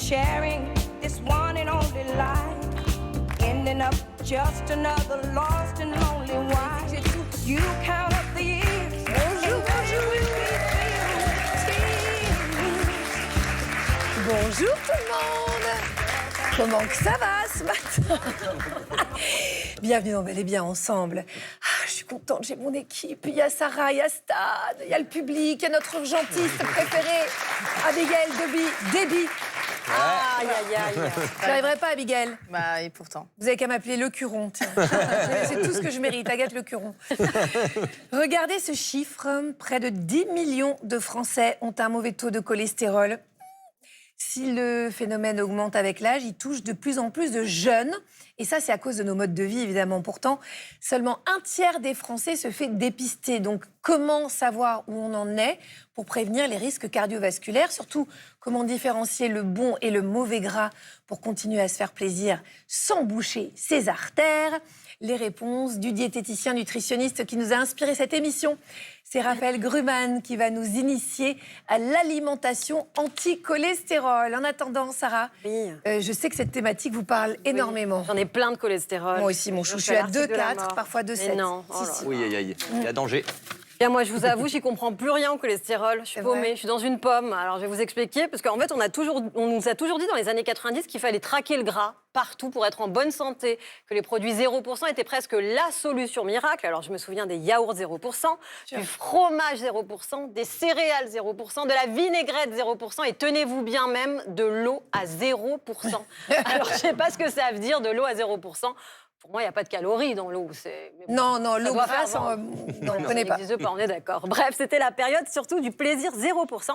sharing this one and only life, ending up just another lost and lonely wife. You count up the years. Bonjour, bonjour tout le monde. Comment que ça va ce matin? Bienvenue dans Bel et Bien ensemble. Je suis contente, j'ai mon équipe. Il y a Sarah, il y a Stan, il y a le public, il y a notre urgentiste préférée, Abigail Déby. Aïe, aïe, aïe. Je n'arriverai pas, Abigail. Bah, et pourtant. Vous avez qu'à m'appeler Le Curon, tiens. C'est tout ce que je mérite, Agathe Le Curon. Regardez ce chiffre. Près de 10 millions de Français ont un mauvais taux de cholestérol. Si le phénomène augmente avec l'âge, il touche de plus en plus de jeunes. Et ça, c'est à cause de nos modes de vie, évidemment. Pourtant, seulement un tiers des Français se fait dépister. Donc, comment savoir où on en est pour prévenir les risques cardiovasculaires? Surtout, comment différencier le bon et le mauvais gras pour continuer à se faire plaisir sans boucher ses artères? Les réponses du diététicien nutritionniste qui nous a inspiré cette émission. C'est Raphaël Gruman qui va nous initier à l'alimentation anti-cholestérol. En attendant, Sarah, oui. Je sais que cette thématique vous parle énormément. J'en ai plein de cholestérol. Moi aussi, mon chou, je suis à 2,4, parfois 2,7. Non, oh si. Oui, aïe, aïe, il y a danger. Bien, moi, je vous avoue, j'y comprends plus rien au cholestérol. Je suis paumée, je suis dans une pomme. Alors, je vais vous expliquer, parce qu'en fait, on nous a toujours dit dans les années 90 qu'il fallait traquer le gras partout pour être en bonne santé, que les produits 0% étaient presque la solution miracle. Alors, je me souviens des yaourts 0%, du fromage 0%, des céréales 0%, de la vinaigrette 0%, et tenez-vous bien même, de l'eau à 0%. Alors, je ne sais pas ce que ça veut dire, de l'eau à 0%. Pour moi, il n'y a pas de calories dans l'eau. Non, l'eau grasse, on ne connaît pas. On est d'accord. Bref, c'était la période surtout du plaisir 0%.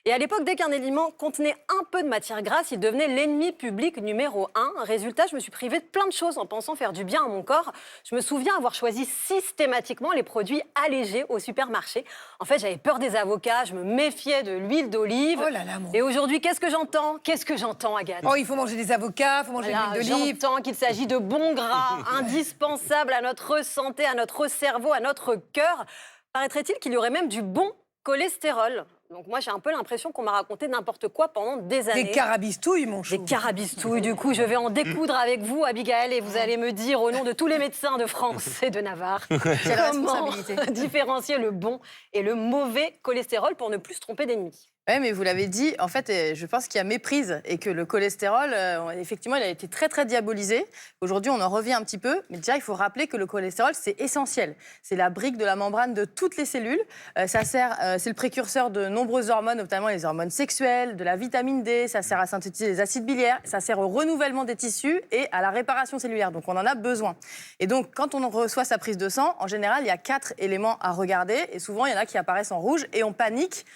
Et à l'époque, dès qu'un aliment contenait un peu de matière grasse, il devenait l'ennemi public numéro 1. Résultat, je me suis privée de plein de choses en pensant faire du bien à mon corps. Je me souviens avoir choisi systématiquement les produits allégés au supermarché. En fait, j'avais peur des avocats, je me méfiais de l'huile d'olive. Oh là là, Et aujourd'hui, qu'est-ce que j'entends, Agathe? Oh, il faut manger des avocats, il faut manger de l'huile d'olive. J'entends qu'il s'agit de bons gras, indispensables à notre santé, à notre cerveau, à notre cœur. Paraîtrait-il qu'il y aurait même du bon cholestérol. Donc moi, j'ai un peu l'impression qu'on m'a raconté n'importe quoi pendant des années. Des carabistouilles, mon chou. Des carabistouilles. Du coup, je vais en découdre avec vous, Abigail, et vous allez me dire, au nom de tous les médecins de France et de Navarre, comment différencier le bon et le mauvais cholestérol pour ne plus se tromper d'ennemis. Oui, mais vous l'avez dit, en fait, je pense qu'il y a méprise et que le cholestérol, effectivement, il a été très, très diabolisé. Aujourd'hui, on en revient un petit peu, mais déjà, il faut rappeler que le cholestérol, c'est essentiel. C'est la brique de la membrane de toutes les cellules. Ça sert, c'est le précurseur de nombreuses hormones, notamment les hormones sexuelles, de la vitamine D, ça sert à synthétiser les acides biliaires, ça sert au renouvellement des tissus et à la réparation cellulaire. Donc, on en a besoin. Et donc, quand on reçoit sa prise de sang, en général, il y a 4 éléments à regarder et souvent, il y en a qui apparaissent en rouge et on panique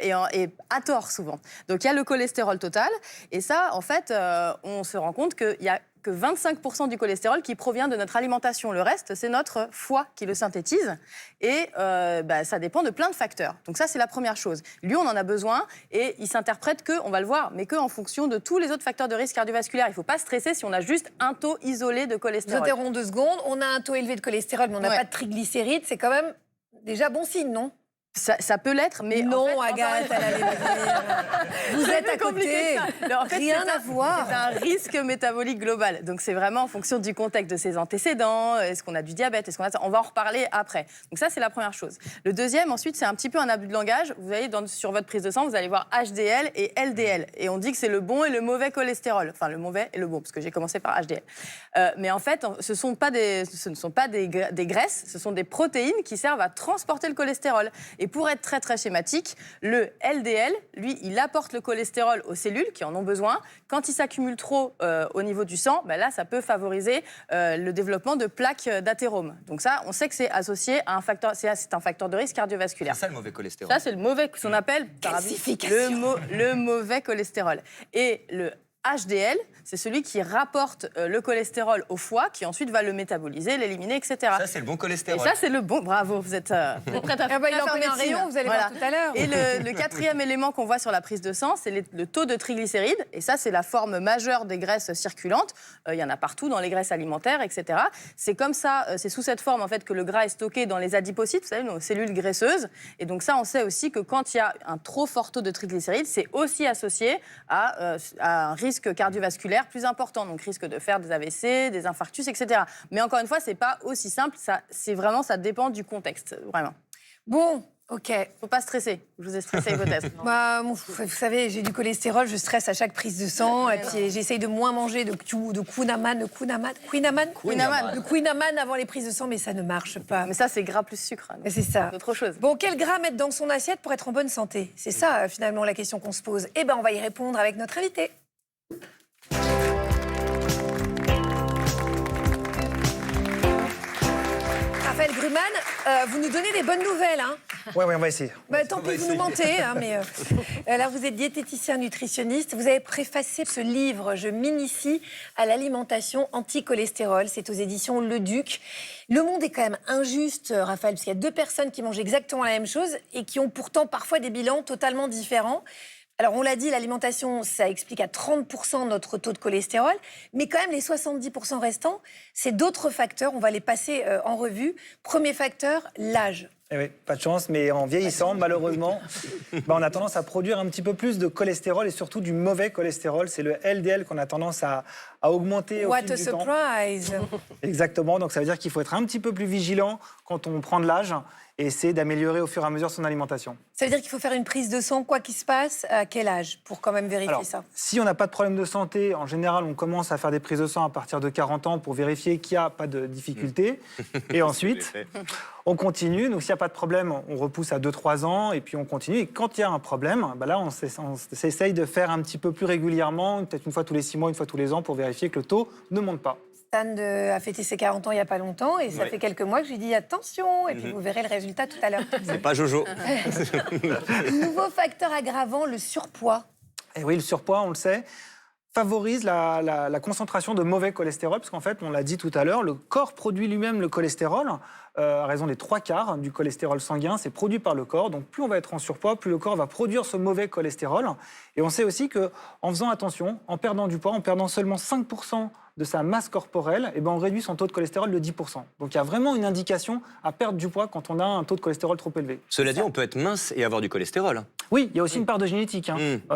et à tort souvent. Donc il y a le cholestérol total et ça en fait on se rend compte qu'il y a que 25% du cholestérol qui provient de notre alimentation. Le reste c'est notre foie qui le synthétise et ça dépend de plein de facteurs. Donc ça c'est la première chose. Lui on en a besoin et il s'interprète que, on va le voir, mais qu'en fonction de tous les autres facteurs de risque cardiovasculaire. Il ne faut pas stresser si on a juste un taux isolé de cholestérol. Je t'interromps 2 secondes. On a un taux élevé de cholestérol mais on n'a pas de triglycérides. C'est quand même déjà bon signe, non? Ça peut l'être, mais non, en fait, Agathe, elle allait me dire. Vous êtes à côté. En fait, rien à voir. C'est un risque métabolique global. Donc c'est vraiment en fonction du contexte de ses antécédents. Est-ce qu'on a du diabète? Est-ce qu'on a ça? On va en reparler après. Donc ça c'est la première chose. Le deuxième, ensuite, c'est un petit peu un abus de langage. Vous voyez sur votre prise de sang, vous allez voir HDL et LDL, et on dit que c'est le bon et le mauvais cholestérol. Enfin le mauvais et le bon, parce que j'ai commencé par HDL. Mais en fait, ce ne sont pas des graisses, ce sont des protéines qui servent à transporter le cholestérol. Et pour être très très schématique, le LDL, lui, il apporte le cholestérol aux cellules qui en ont besoin. Quand il s'accumule trop au niveau du sang, là, ça peut favoriser le développement de plaques d'athérome. Donc ça, on sait que c'est associé à un facteur, c'est un facteur de risque cardiovasculaire. C'est ça le mauvais cholestérol. Ça, c'est le mauvais, qu'on appelle le mauvais cholestérol. Et le HDL, c'est celui qui rapporte le cholestérol au foie, qui ensuite va le métaboliser, l'éliminer, etc. Ça, c'est le bon Et cholestérol. ça, c'est le bon. Bravo, vous êtes prête à Ah bah, il en faire connaît un médecine. rayon, vous allez Voilà. voir tout à l'heure. Et le quatrième élément qu'on voit sur la prise de sang, c'est le taux de triglycérides. Et ça, c'est la forme majeure des graisses circulantes. Il y en a partout dans les graisses alimentaires, etc. C'est comme ça, c'est sous cette forme en fait que le gras est stocké dans les adipocytes, vous savez, nos cellules graisseuses. Et donc ça, on sait aussi que quand il y a un trop fort taux de triglycérides, c'est aussi associé à un risque cardiovasculaire plus important. Donc risque de faire des AVC, des infarctus, etc. Mais encore une fois, c'est pas aussi simple. Ça dépend du contexte, vraiment. Bon, ok. Faut pas stresser. Je vous ai stressé peut-être. Bah, vous savez, j'ai du cholestérol, je stresse à chaque prise de sang, et puis j'essaye de moins manger de Queen Amman avant les prises de sang, mais ça ne marche pas. Mais ça, c'est gras plus sucre. Mais c'est ça. C'est autre chose. Bon, quel gras mettre dans son assiette pour être en bonne santé? C'est ça, finalement, la question qu'on se pose. Eh bien, on va y répondre avec notre invité. Raphaël Gruman, vous nous donnez des bonnes nouvelles, hein? Ouais, on va essayer. Bah, tant pis, vous nous mentez, hein, mais là, vous êtes diététicien nutritionniste. Vous avez préfacé ce livre « Je m'initie à l'alimentation anti-cholestérol ». C'est aux éditions Le Duc. Le monde est quand même injuste, Raphaël, parce qu'il y a deux personnes qui mangent exactement la même chose et qui ont pourtant parfois des bilans totalement différents. Alors, on l'a dit, l'alimentation, ça explique à 30% notre taux de cholestérol, mais quand même, les 70% restants, c'est d'autres facteurs. On va les passer en revue. Premier facteur, l'âge. Eh oui, pas de chance, mais en vieillissant, malheureusement, on a tendance à produire un petit peu plus de cholestérol et surtout du mauvais cholestérol. C'est le LDL qu'on a tendance à augmenter au fil What a du temps. surprise! Exactement, donc ça veut dire qu'il faut être un petit peu plus vigilant quand on prend de l'âge et essayer d'améliorer au fur et à mesure son alimentation. Ça veut dire qu'il faut faire une prise de sang, quoi qu'il se passe, à quel âge, pour quand même vérifier Alors, ça? si on n'a pas de problème de santé, en général, on commence à faire des prises de sang à partir de 40 ans pour vérifier qu'il n'y a pas de difficulté. Et ensuite, on continue. Donc, s'il n'y a pas de problème, on repousse à 2-3 ans et puis on continue. Et quand il y a un problème, là, on s'essaye de faire un petit peu plus régulièrement, peut-être une fois tous les 6 mois, une fois tous les ans, pour vérifier que le taux ne monte pas. Stan a fêté ses 40 ans il n'y a pas longtemps et ça fait quelques mois que je lui dis attention et puis vous verrez le résultat tout à l'heure. C'est pas Jojo. Nouveau facteur aggravant, le surpoids. Et oui, le surpoids, on le sait, favorise la concentration de mauvais cholestérol, parce qu'en fait, on l'a dit tout à l'heure, le corps produit lui-même le cholestérol, à raison des 3/4 du cholestérol sanguin, c'est produit par le corps. Donc plus on va être en surpoids, plus le corps va produire ce mauvais cholestérol. Et on sait aussi qu'en faisant attention, en perdant du poids, en perdant seulement 5% de sa masse corporelle, on réduit son taux de cholestérol de 10%. Donc il y a vraiment une indication à perdre du poids quand on a un taux de cholestérol trop élevé. Cela dit, on peut être mince et avoir du cholestérol. Oui, il y a aussi une part de génétique,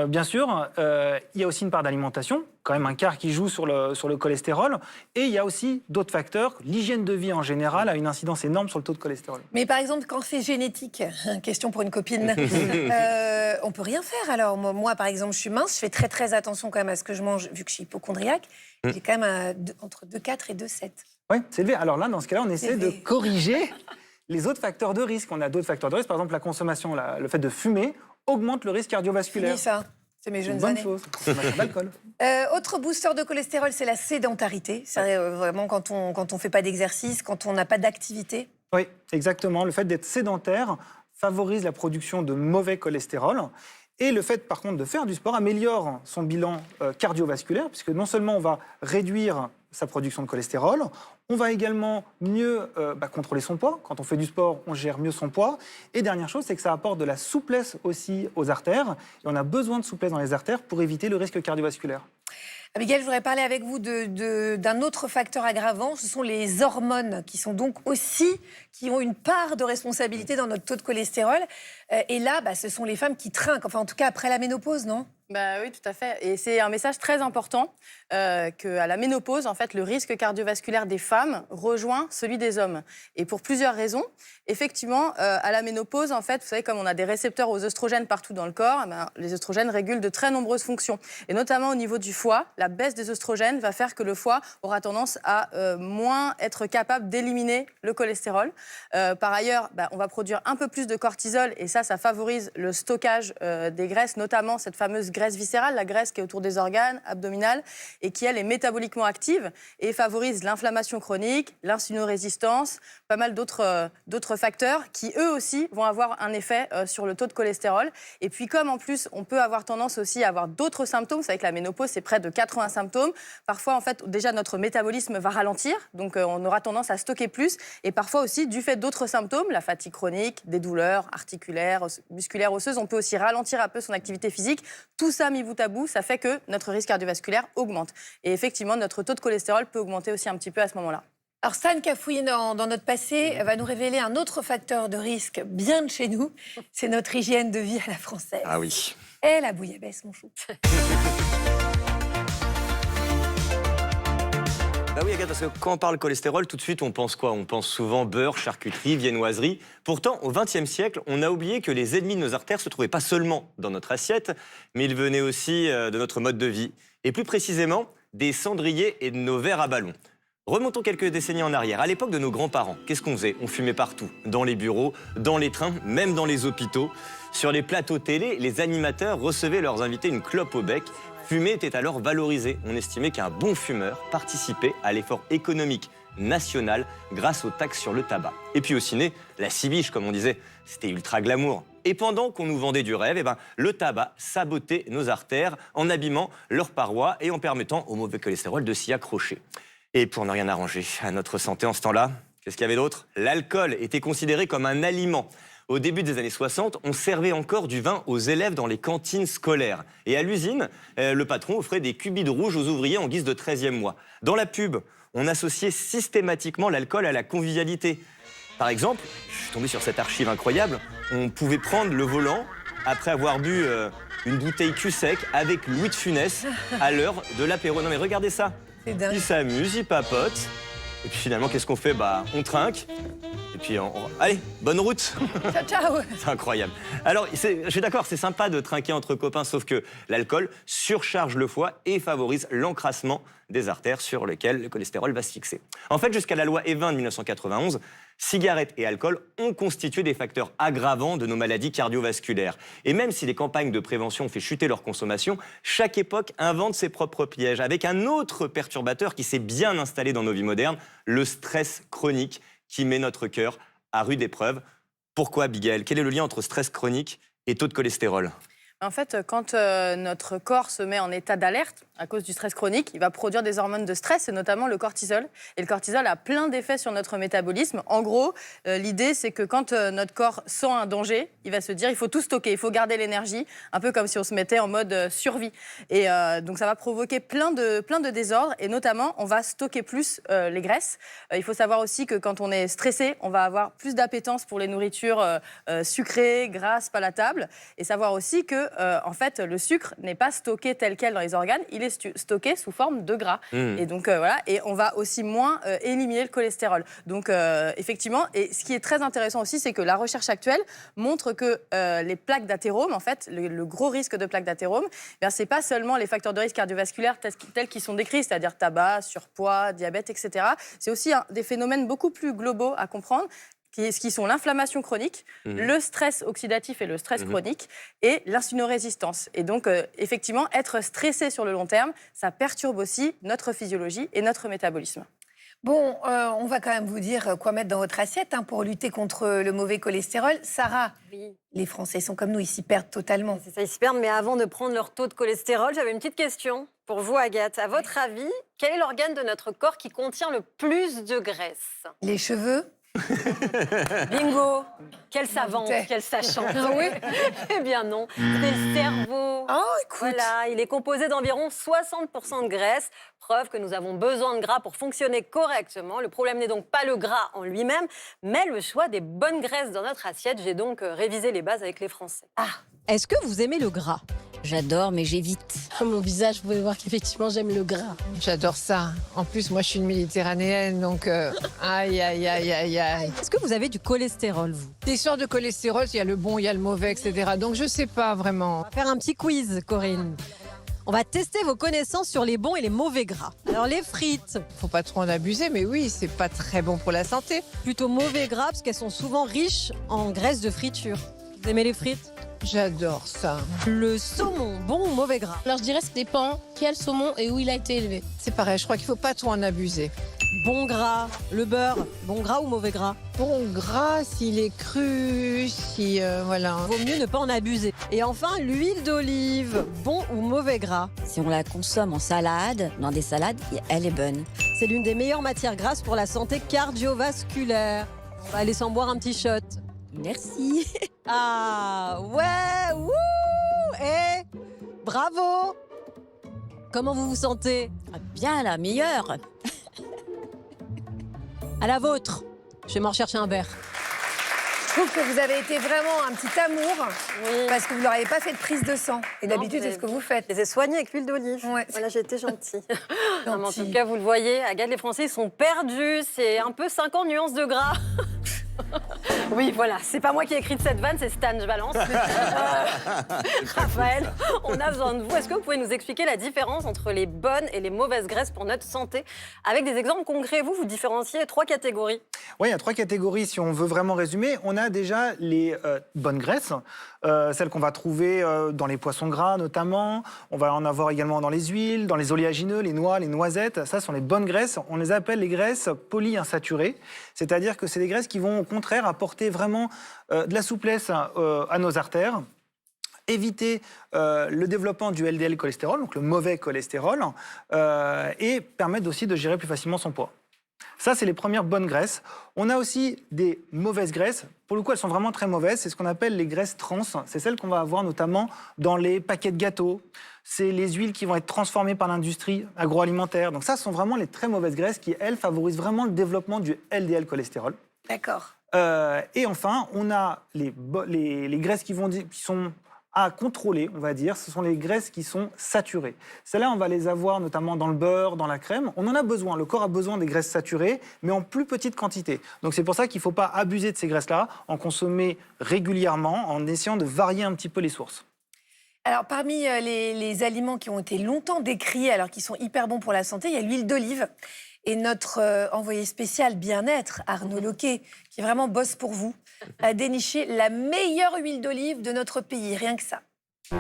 bien sûr. Il y a aussi une part d'alimentation, quand même un quart qui joue sur le cholestérol. Et il y a aussi d'autres facteurs. L'hygiène de vie en général a une incidence énorme sur le taux de cholestérol. Mais par exemple, quand c'est génétique, question pour une copine, on peut rien faire alors. Moi, par exemple, je suis mince, je fais très très attention quand même à ce que je mange, vu que je suis hypochondriaque. J'ai quand même entre 2,4 et 2,7. Oui, c'est élevé. Alors là, dans ce cas-là, on essaie de corriger les autres facteurs de risque. On a d'autres facteurs de risque, par exemple la consommation, le fait de fumer augmente le risque cardiovasculaire. Fini ça, c'est mes jeunes Bonne années. chose. Consommation d'alcool. Autre booster de cholestérol, c'est la sédentarité. C'est vraiment quand on fait pas d'exercice, quand on n'a pas d'activité. Oui, exactement. Le fait d'être sédentaire favorise la production de mauvais cholestérol. Et le fait, par contre, de faire du sport améliore son bilan cardiovasculaire, puisque non seulement on va réduire sa production de cholestérol, on va également mieux contrôler son poids. Quand on fait du sport, on gère mieux son poids. Et dernière chose, c'est que ça apporte de la souplesse aussi aux artères. Et on a besoin de souplesse dans les artères pour éviter le risque cardiovasculaire. Abigail, je voudrais parler avec vous d'un autre facteur aggravant. Ce sont les hormones qui sont donc aussi, qui ont une part de responsabilité dans notre taux de cholestérol. Et là, ce sont les femmes qui trinquent, enfin en tout cas après la ménopause, non ? Oui, tout à fait. Et c'est un message très important qu'à la ménopause, en fait, le risque cardiovasculaire des femmes rejoint celui des hommes. Et pour plusieurs raisons. Effectivement, à la ménopause, en fait, vous savez, comme on a des récepteurs aux œstrogènes partout dans le corps, les œstrogènes régulent de très nombreuses fonctions. Et notamment au niveau du foie, la baisse des œstrogènes va faire que le foie aura tendance à moins être capable d'éliminer le cholestérol. Par ailleurs, on va produire un peu plus de cortisol et ça favorise le stockage des graisses, notamment cette fameuse graisse graisse viscérale, la graisse qui est autour des organes, abdominale, et qui, elle, est métaboliquement active et favorise l'inflammation chronique, l'insulinorésistance, pas mal d'autres facteurs qui, eux aussi, vont avoir un effet sur le taux de cholestérol. Et puis, comme en plus, on peut avoir tendance aussi à avoir d'autres symptômes, vous savez que la ménopause, c'est près de 80 symptômes. Parfois, en fait, déjà, notre métabolisme va ralentir, donc on aura tendance à stocker plus. Et parfois aussi, du fait d'autres symptômes, la fatigue chronique, des douleurs articulaires, musculaires, osseuses, on peut aussi ralentir un peu son activité physique. Tout ça mis bout à bout, ça fait que notre risque cardiovasculaire augmente. Et effectivement, notre taux de cholestérol peut augmenter aussi un petit peu à ce moment-là. Alors Stan, qui a fouillé dans notre passé, va nous révéler un autre facteur de risque bien de chez nous. C'est notre hygiène de vie à la française. Ah oui. Et la bouillabaisse, mon chou. Bah oui, Agathe, parce que quand on parle cholestérol, tout de suite, on pense quoi? On pense souvent beurre, charcuterie, viennoiserie. Pourtant, au XXe siècle, on a oublié que les ennemis de nos artères se trouvaient pas seulement dans notre assiette, mais ils venaient aussi de notre mode de vie. Et plus précisément, des cendriers et de nos verres à ballon. Remontons quelques décennies en arrière. À l'époque de nos grands-parents, qu'est-ce qu'on faisait? On fumait partout, dans les bureaux, dans les trains, même dans les hôpitaux. Sur les plateaux télé, les animateurs recevaient leurs invités une clope au bec. Fumer était alors valorisé. On estimait qu'un bon fumeur participait à l'effort économique national grâce aux taxes sur le tabac. Et puis au ciné, la cibiche, comme on disait, c'était ultra glamour. Et pendant qu'on nous vendait du rêve, le tabac sabotait nos artères en abîmant leurs parois et en permettant au mauvais cholestérol de s'y accrocher. Et pour ne rien arranger à notre santé en ce temps-là, qu'est-ce qu'il y avait d'autre? L'alcool était considéré comme un aliment. Au début des années 60, on servait encore du vin aux élèves dans les cantines scolaires. Et à l'usine, le patron offrait des cubides rouges aux ouvriers en guise de 13e mois. Dans la pub, on associait systématiquement l'alcool à la convivialité. Par exemple, je suis tombé sur cette archive incroyable, on pouvait prendre le volant après avoir bu une bouteille cul sec avec Louis de Funès à l'heure de l'apéro. Non mais regardez ça, C'est dingue. ils s'amusent, ils papotent. Et puis finalement, qu'est-ce qu'on fait? On trinque. Et puis, allez, bonne route. Ciao, ciao. C'est incroyable. Alors, je suis d'accord, c'est sympa de trinquer entre copains, sauf que l'alcool surcharge le foie et favorise l'encrassement des artères sur lesquelles le cholestérol va se fixer. En fait, jusqu'à la loi Evin de 1991, cigarettes et alcool ont constitué des facteurs aggravants de nos maladies cardiovasculaires. Et même si les campagnes de prévention ont fait chuter leur consommation, chaque époque invente ses propres pièges, avec un autre perturbateur qui s'est bien installé dans nos vies modernes, le stress chronique, qui met notre cœur à rude épreuve. Pourquoi, Abigail? Quel est le lien entre stress chronique et taux de cholestérol? En fait, quand notre corps se met en état d'alerte à cause du stress chronique, il va produire des hormones de stress, et notamment le cortisol. Et le cortisol a plein d'effets sur notre métabolisme. En gros, l'idée, c'est que quand notre corps sent un danger, il va se dire il faut tout stocker, il faut garder l'énergie, un peu comme si on se mettait en mode survie. Et donc, ça va provoquer plein de désordres, et notamment, on va stocker plus les graisses. Il faut savoir aussi que quand on est stressé, on va avoir plus d'appétence pour les nourritures sucrées, grasses, palatables. Et savoir aussi que en fait, le sucre n'est pas stocké tel quel dans les organes, il est stocké sous forme de gras. Et donc, voilà, et on va aussi moins éliminer le cholestérol. Donc, effectivement, et ce qui est très intéressant aussi, c'est que la recherche actuelle montre que les plaques d'athérome, en fait, le gros risque de plaques d'athérome, c'est pas seulement les facteurs de risque cardiovasculaires tels qu'ils sont décrits, c'est-à-dire tabac, surpoids, diabète, etc. C'est aussi des phénomènes beaucoup plus globaux à comprendre, qui sont l'inflammation chronique, le stress oxydatif et le stress chronique, et l'insulinorésistance. Et donc, effectivement, être stressé sur le long terme, ça perturbe aussi notre physiologie et notre métabolisme. Bon, on va quand même vous dire quoi mettre dans votre assiette pour lutter contre le mauvais cholestérol. Sarah, Oui. les Français sont comme nous, ils s'y perdent totalement. C'est ça, ils se perdent. Mais avant de prendre leur taux de cholestérol, j'avais une petite question pour vous, Agathe. À votre avis, quel est l'organe de notre corps qui contient le plus de graisse? Les cheveux? Bingo! Quelle savante, doutais. quelle sachante! Ah oui? Eh bien non, c'est le cerveau. Oh, écoute. Voilà, il est composé d'environ 60% de graisse, preuve que nous avons besoin de gras pour fonctionner correctement. Le problème n'est donc pas le gras en lui-même, mais le choix des bonnes graisses dans notre assiette. J'ai donc révisé les bases avec les Français. Est-ce que vous aimez le gras? J'adore, mais j'évite. Mon visage, vous pouvez voir qu'effectivement, j'aime le gras. J'adore ça. En plus, moi, je suis une méditerranéenne, donc aïe, aïe, aïe, aïe, aïe. Est-ce que vous avez du cholestérol, vous? L'histoire de cholestérol, il y a le bon, il y a le mauvais, etc. Donc, je sais pas vraiment. On va faire un petit quiz, Corinne. On va tester vos connaissances sur les bons et les mauvais gras. Alors, les frites, Faut pas trop en abuser, mais oui, c'est pas très bon pour la santé. plutôt mauvais gras parce qu'elles sont souvent riches en graisse de friture. Vous aimez les frites? J'adore ça. Le saumon, bon ou mauvais gras? Alors je dirais que ça dépend quel saumon et où il a été élevé. C'est pareil, je crois qu'il ne faut pas trop en abuser. Bon gras, le beurre, bon gras ou mauvais gras? Bon gras, s'il est cru, si... voilà. Vaut mieux ne pas en abuser. Et enfin, l'huile d'olive, bon ou mauvais gras? Si on la consomme en salade, dans des salades, elle est bonne. C'est l'une des meilleures matières grasses pour la santé cardiovasculaire. On va aller s'en boire un petit shot. Merci. Ah ouais, wouh, et bravo. Comment vous vous sentez? Bien, la meilleure. À la vôtre. Je vais m'en chercher un verre. Je trouve que vous avez été vraiment un petit amour Oui. parce que vous leur avez pas fait de prise de sang. Et Non, d'habitude, mais- c'est ce que vous faites. Je les ai soignés avec l'huile d'olive. Ouais. Voilà, j'ai été gentille. Non, mais en Gentille. tout cas, vous le voyez, Agathe, les Français, ils sont perdus. C'est un peu 50 nuances de gras. Oui, voilà, c'est pas moi qui ai écrit cette vanne, c'est Stan, je balance. Raphaël, on a besoin de vous. Est-ce que vous pouvez nous expliquer la différence entre les bonnes et les mauvaises graisses pour notre santé? Avec des exemples concrets, vous différenciez 3 catégories. Oui, il y a 3 catégories. Si on veut vraiment résumer, on a déjà les bonnes graisses, celles qu'on va trouver dans les poissons gras notamment. On va en avoir également dans les huiles, dans les oléagineux, les noix, les noisettes. Ça sont les bonnes graisses. On les appelle les graisses polyinsaturées. C'est-à-dire que c'est des graisses qui vont au contraire apporter vraiment de la souplesse à nos artères, éviter le développement du LDL cholestérol, donc le mauvais cholestérol, et permettre aussi de gérer plus facilement son poids. Ça, c'est les premières bonnes graisses. On a aussi des mauvaises graisses. Pour le coup, elles sont vraiment très mauvaises. C'est ce qu'on appelle les graisses trans. C'est celles qu'on va avoir notamment dans les paquets de gâteaux. C'est les huiles qui vont être transformées par l'industrie agroalimentaire. Donc ça, ce sont vraiment les très mauvaises graisses qui, elles, favorisent vraiment le développement du LDL cholestérol. D'accord. Et enfin, on a les graisses qui sont à contrôler, on va dire. Ce sont les graisses qui sont saturées. Celles-là, on va les avoir notamment dans le beurre, dans la crème. On en a besoin. Le corps a besoin des graisses saturées, mais en plus petite quantité. Donc c'est pour ça qu'il ne faut pas abuser de ces graisses-là, en consommer régulièrement, en essayant de varier un petit peu les sources. Alors, parmi les aliments qui ont été longtemps décriés, alors qu'ils sont hyper bons pour la santé, il y a l'huile d'olive. Et notre envoyé spécial bien-être, Arnaud Loquet, qui vraiment bosse pour vous, a déniché la meilleure huile d'olive de notre pays, rien que ça. Tout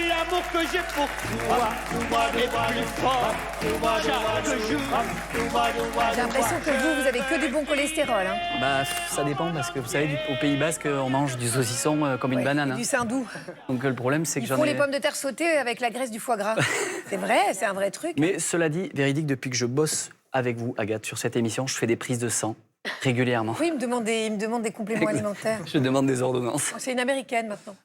l'amour que j'ai pour toi, est plus fort chaque jour. J'ai l'impression que vous avez que du bon cholestérol. Hein. Bah, ça dépend parce que vous savez, au Pays Basque, on mange du saucisson comme une banane. Du saindoux. Donc le problème, c'est que Ils j'en font ai. les pommes de terre sautées avec la graisse du foie gras. C'est vrai, c'est un vrai truc. Mais cela dit, véridique, depuis que je bosse avec vous, Agathe, sur cette émission, je fais des prises de sang régulièrement. Oui, il me demande des compléments alimentaires. Je demande des ordonnances. C'est une américaine maintenant.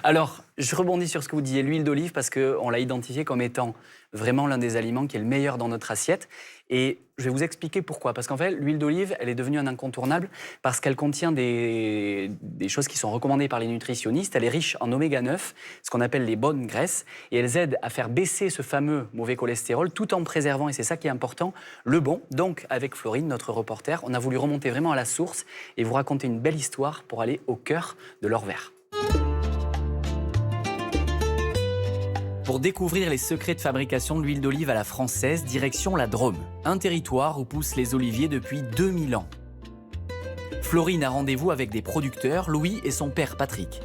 Alors, je rebondis sur ce que vous disiez, l'huile d'olive, parce qu'on l'a identifié comme étant vraiment l'un des aliments qui est le meilleur dans notre assiette. Et je vais vous expliquer pourquoi. Parce qu'en fait, l'huile d'olive, elle est devenue un incontournable parce qu'elle contient des choses qui sont recommandées par les nutritionnistes. Elle est riche en oméga 9, ce qu'on appelle les bonnes graisses. Et elles aident à faire baisser ce fameux mauvais cholestérol tout en préservant, et c'est ça qui est important, le bon. Donc, avec Florine, notre reporter, on a voulu remonter vraiment à la source et vous raconter une belle histoire pour aller au cœur de leur verre. Pour découvrir les secrets de fabrication de l'huile d'olive à la française, direction la Drôme, un territoire où poussent les oliviers depuis 2000 ans. Florine a rendez-vous avec des producteurs, Louis et son père Patrick.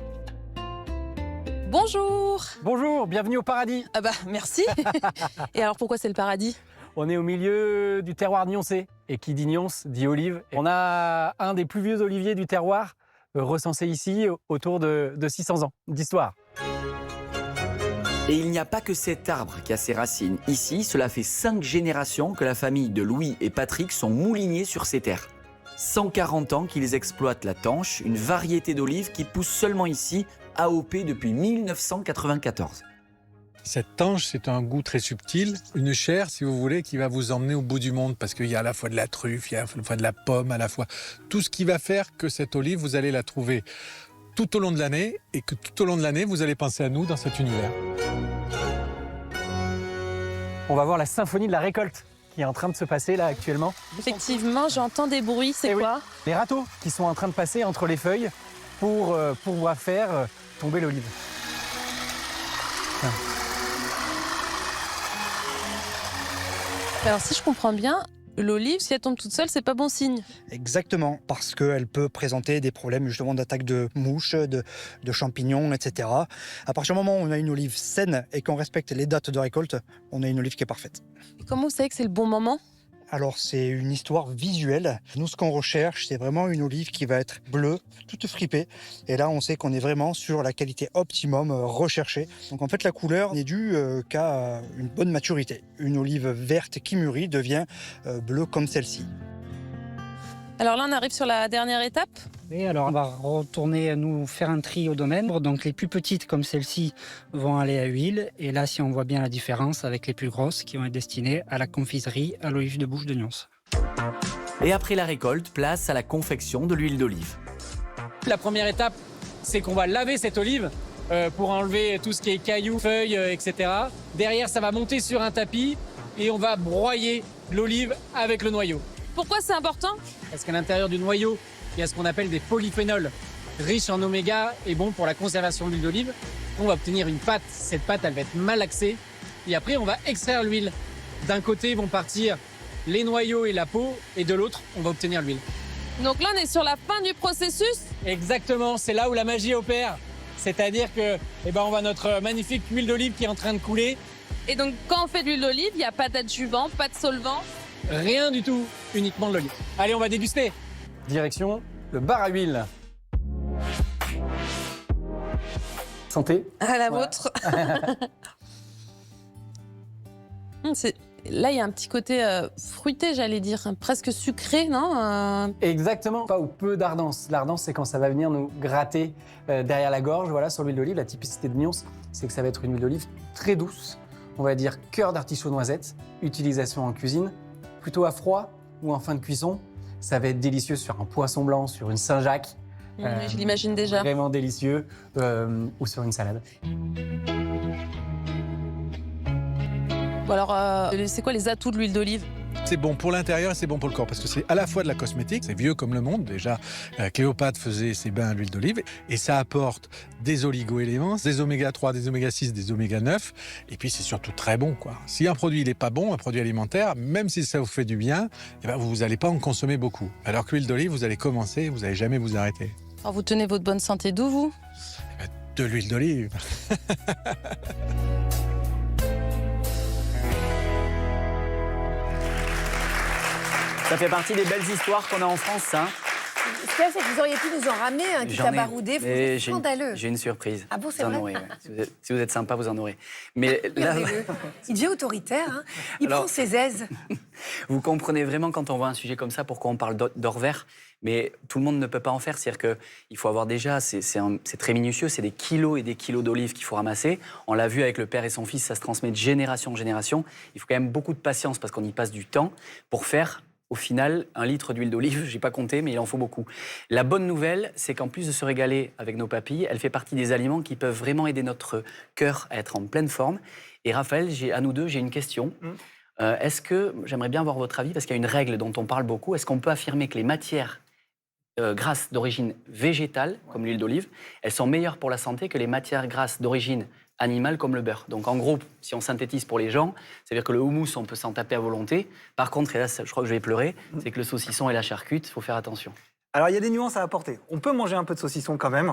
Bonjour. Bonjour, bienvenue au paradis. Ah bah merci. Et alors pourquoi c'est le paradis? On est au milieu du terroir niçois. Et qui dit Nyons dit olive. On a un des plus vieux oliviers du terroir recensé ici autour de 600 ans d'histoire. Et il n'y a pas que cet arbre qui a ses racines. Ici, cela fait 5 générations que la famille de Louis et Patrick sont mouliniers sur ces terres. 140 ans qu'ils exploitent la tanche, une variété d'olives qui pousse seulement ici, AOP depuis 1994. Cette tanche, c'est un goût très subtil, une chair, si vous voulez, qui va vous emmener au bout du monde, parce qu'il y a à la fois de la truffe, il y a à la fois de la pomme, à la fois tout ce qui va faire que cette olive, vous allez la trouver tout au long de l'année, et que tout au long de l'année, vous allez penser à nous dans cet univers. On va voir la symphonie de la récolte qui est en train de se passer là actuellement. Effectivement, j'entends des bruits, c'est quoi? Les râteaux qui sont en train de passer entre les feuilles pour pouvoir faire tomber l'olive. Alors si je comprends bien, L'olive, si elle tombe toute seule, c'est pas bon signe. Exactement, parce qu'elle peut présenter des problèmes justement d'attaque de mouches, de champignons, etc. À partir du moment où on a une olive saine et qu'on respecte les dates de récolte, on a une olive qui est parfaite. Et comment vous savez que c'est le bon moment? Alors c'est une histoire visuelle. Nous, ce qu'on recherche, c'est vraiment une olive qui va être bleue, toute fripée. Et là, on sait qu'on est vraiment sur la qualité optimum recherchée. Donc en fait, la couleur n'est due qu'à une bonne maturité. Une olive verte qui mûrit devient bleue comme celle-ci. Alors là, on arrive sur la dernière étape. Oui, alors on va retourner nous faire un tri au domaine. Donc les plus petites comme celle-ci vont aller à huile. Et là, si on voit bien la différence avec les plus grosses qui vont être destinées à la confiserie à l'olive de bouche de Nyons. Et après la récolte, place à la confection de l'huile d'olive. La première étape, c'est qu'on va laver cette olive pour enlever tout ce qui est cailloux, feuilles, etc. Derrière, ça va monter sur un tapis et on va broyer l'olive avec le noyau. Pourquoi c'est important? Parce qu'à l'intérieur du noyau, il y a ce qu'on appelle des polyphénols, riches en oméga et bons pour la conservation de l'huile d'olive. On va obtenir une pâte. Cette pâte, elle va être malaxée. Et après, on va extraire l'huile. D'un côté vont partir les noyaux et la peau, et de l'autre, on va obtenir l'huile. Donc là, on est sur la fin du processus? Exactement, c'est là où la magie opère. C'est-à-dire que, on voit notre magnifique huile d'olive qui est en train de couler. Et donc, quand on fait de l'huile d'olive, il n'y a pas d'adjuvant, pas de solvant? Rien du tout, uniquement de l'olive. Allez, on va déguster. Direction le bar à huile. Santé. À la vôtre. Là, il y a un petit côté fruité, j'allais dire, presque sucré, non? Exactement, pas ou peu d'ardence. L'ardence, c'est quand ça va venir nous gratter derrière la gorge, voilà, sur l'huile d'olive. La typicité de Nyons, c'est que ça va être une huile d'olive très douce. On va dire cœur d'artichaut noisette, utilisation en cuisine. Plutôt à froid ou en fin de cuisson, ça va être délicieux sur un poisson blanc, sur une Saint-Jacques. Je l'imagine déjà. Vraiment délicieux, ou sur une salade. Bon alors, c'est quoi les atouts de l'huile d'olive? C'est bon pour l'intérieur et c'est bon pour le corps parce que c'est à la fois de la cosmétique, c'est vieux comme le monde. Déjà, Cléopâtre faisait ses bains à l'huile d'olive et ça apporte des oligo-éléments, des oméga 3, des oméga 6, des oméga 9 et puis c'est surtout très bon, quoi. Si un produit n'est pas bon, un produit alimentaire, même si ça vous fait du bien, vous n'allez pas en consommer beaucoup. Alors que l'huile d'olive, vous allez commencer, vous n'allez jamais vous arrêter. Alors vous tenez votre bonne santé d'où, vous? De l'huile d'olive. Ça fait partie des belles histoires qu'on a en France, ça. Ce qu'il y a, c'est que vous auriez pu nous en ramener un qui t'a baroudé. C'est scandaleux. J'ai une surprise. Ah bon, c'est vous en vrai? aurez, ouais. Si vous êtes sympa, vous en aurez. Mais là, il devient autoritaire. Hein. Il prend ses aises. Vous comprenez vraiment quand on voit un sujet comme ça pourquoi on parle d'or vert. Mais tout le monde ne peut pas en faire. C'est-à-dire qu'il faut avoir déjà, c'est très minutieux, c'est des kilos et des kilos d'olives qu'il faut ramasser. On l'a vu avec le père et son fils, ça se transmet de génération en génération. Il faut quand même beaucoup de patience parce qu'on y passe du temps pour faire, au final, 1 litre d'huile d'olive. Je n'ai pas compté, mais il en faut beaucoup. La bonne nouvelle, c'est qu'en plus de se régaler avec nos papilles, elle fait partie des aliments qui peuvent vraiment aider notre cœur à être en pleine forme. Et Raphaël, à nous deux, j'ai une question. Est-ce que, j'aimerais bien avoir votre avis, parce qu'il y a une règle dont on parle beaucoup, est-ce qu'on peut affirmer que les matières grasses d'origine végétale, comme l'huile d'olive, elles sont meilleures pour la santé que les matières grasses d'origine animale, comme le beurre? Donc en gros, si on synthétise pour les gens, c'est-à-dire que le houmous, on peut s'en taper à volonté. Par contre, et là, je crois que je vais pleurer, c'est que le saucisson et la charcute, il faut faire attention. Alors il y a des nuances à apporter. On peut manger un peu de saucisson quand même.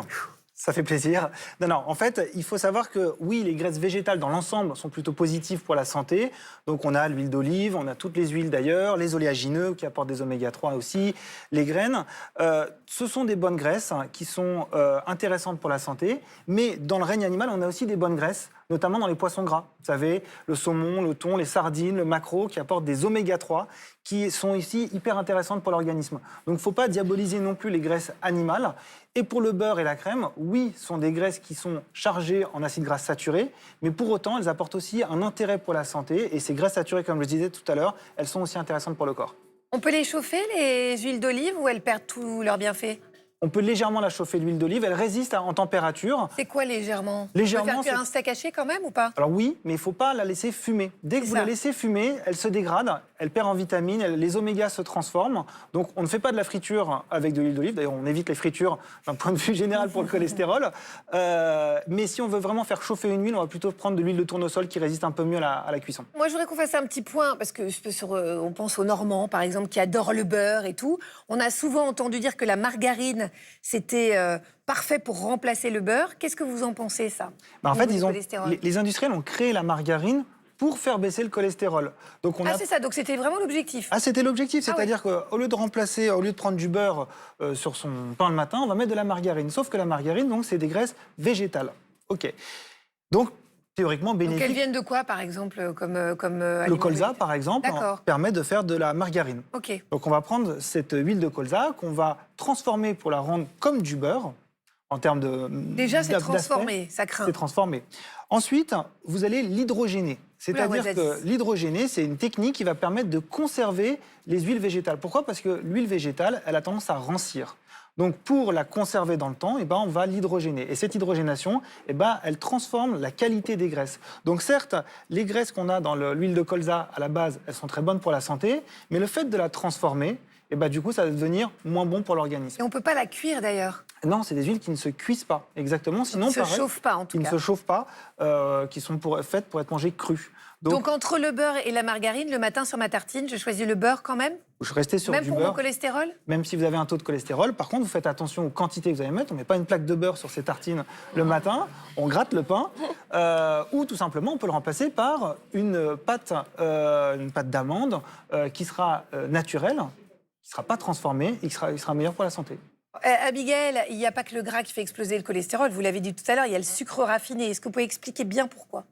Ça fait plaisir. Non, en fait, il faut savoir que oui, les graisses végétales dans l'ensemble sont plutôt positives pour la santé. Donc on a l'huile d'olive, on a toutes les huiles d'ailleurs, les oléagineux qui apportent des oméga 3 aussi, les graines. Ce sont des bonnes graisses qui sont intéressantes pour la santé. Mais dans le règne animal, on a aussi des bonnes graisses, notamment dans les poissons gras. Vous savez, le saumon, le thon, les sardines, le maquereau qui apportent des oméga 3 qui sont ici hyper intéressantes pour l'organisme. Donc il ne faut pas diaboliser non plus les graisses animales. Et pour le beurre et la crème, oui, ce sont des graisses qui sont chargées en acides gras saturés, mais pour autant, elles apportent aussi un intérêt pour la santé. Et ces graisses saturées, comme je disais tout à l'heure, elles sont aussi intéressantes pour le corps. On peut les chauffer, les huiles d'olive, ou elles perdent tous leurs bienfaits? On peut légèrement la chauffer, l'huile d'olive. Elle résiste en température. C'est quoi légèrement? Légèrement, On peut faire cuire c'est- un steak haché quand même ou pas? Alors oui, mais il ne faut pas la laisser fumer. Dès que C'est vous ça. la laissez fumer, elle se dégrade, elle perd en vitamines, les omégas se transforment. Donc on ne fait pas de la friture avec de l'huile d'olive. D'ailleurs, on évite les fritures d'un point de vue général pour le cholestérol. Mais si on veut vraiment faire chauffer une huile, on va plutôt prendre de l'huile de tournesol qui résiste un peu mieux à la cuisson. Moi, je voudrais qu'on fasse un petit point, parce que on pense aux Normands, par exemple, qui adorent le beurre et tout. On a souvent entendu dire que la margarine, c'était parfait pour remplacer le beurre. Qu'est-ce que vous en pensez, ça? Bah, en au fait, niveau du cholestérol les industriels ont créé la margarine pour faire baisser le cholestérol. Donc on Ah, a... c'est ça, donc c'était vraiment l'objectif. Ah, c'était l'objectif, Ah c'est-à-dire qu'au lieu de prendre du beurre sur son pain le matin, on va mettre de la margarine. Sauf que la margarine, donc, c'est des graisses végétales. OK. Donc, théoriquement Donc bénéfique. elles viennent de quoi, par exemple, comme Le aliment colza, végétal? par exemple, D'accord. permet de faire de la margarine. Ok. Donc on va prendre cette huile de colza qu'on va transformer pour la rendre comme du beurre, en termes de... Déjà, c'est d'aspect. transformé, ça craint. C'est transformé. Ensuite, vous allez l'hydrogéner. C'est-à-dire Oula, ouais, que l'hydrogéner, c'est une technique qui va permettre de conserver les huiles végétales. Pourquoi? Parce que l'huile végétale, elle a tendance à rancir. Donc, pour la conserver dans le temps, on va l'hydrogéner. Et cette hydrogénation, elle transforme la qualité des graisses. Donc, certes, les graisses qu'on a dans l'huile de colza, à la base, elles sont très bonnes pour la santé, mais le fait de la transformer, du coup, ça va devenir moins bon pour l'organisme. Et on ne peut pas la cuire, d'ailleurs. Non, c'est des huiles qui ne se cuisent pas, exactement. Sinon, Qui ne se pareil, chauffent pas, en tout qui cas. ne se chauffent pas, qui sont faites pour être mangées crues. Donc, entre le beurre et la margarine, le matin sur ma tartine, je choisis le beurre quand même? je restais sur Même du pour beurre. mon cholestérol? Même si vous avez un taux de cholestérol, par contre, vous faites attention aux quantités que vous allez mettre. On ne met pas une plaque de beurre sur ses tartines le matin, on gratte le pain, ou tout simplement, on peut le remplacer par une pâte d'amande qui sera naturelle, qui ne sera pas transformée et qui sera meilleure pour la santé. Abigail, il n'y a pas que le gras qui fait exploser le cholestérol. Vous l'avez dit tout à l'heure, il y a le sucre raffiné. Est-ce que vous pouvez expliquer bien pourquoi?